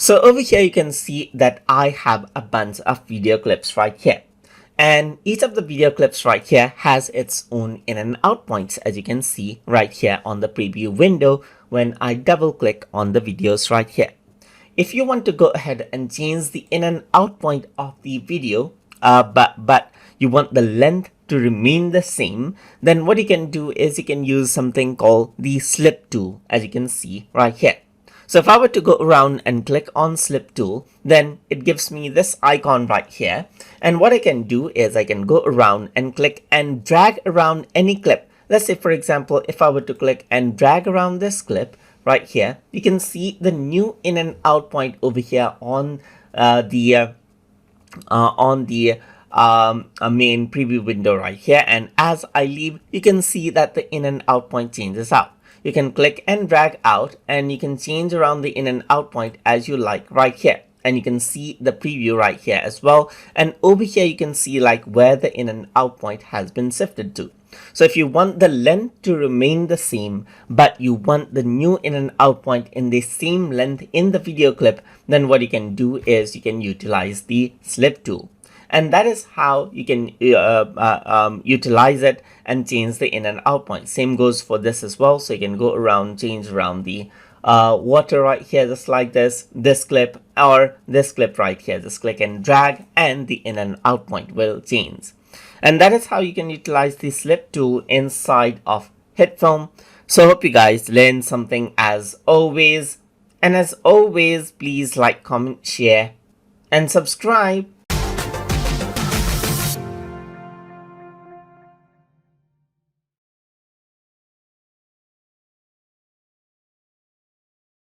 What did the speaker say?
So over here you can see that I have a bunch of video clips right here. And each of the video clips right here has its own in and out points, as you can see right here on the preview window when I double click on the videos right here. If you want to go ahead and change the in and out point of the video, but you want the length to remain the same, then what you can do is you can use something called the slip tool, as you can see right here. So if I were to go around and click on slip tool, then it gives me this icon right here. And what I can do is I can go around and click and drag around any clip. Let's say, for example, if I were to click and drag around this clip right here, you can see the new in and out point over here on the main preview window right here. And as I leave, you can see that the in and out point changes out. You can click and drag out and you can change around the in and out point as you like right here. And you can see the preview right here as well. And over here you can see like where the in and out point has been shifted to. So if you want the length to remain the same, but you want the new in and out point in the same length in the video clip, then what you can do is you can utilize the slip tool. And that is how you can utilize it and change the in and out point. Same goes for this as well. So you can go around, change around the water right here, just like this clip, or this clip right here. Just click and drag and the in and out point will change. And that is how you can utilize the slip tool inside of HitFilm. So I hope you guys learned something as always. And as always, please like, comment, share, and subscribe.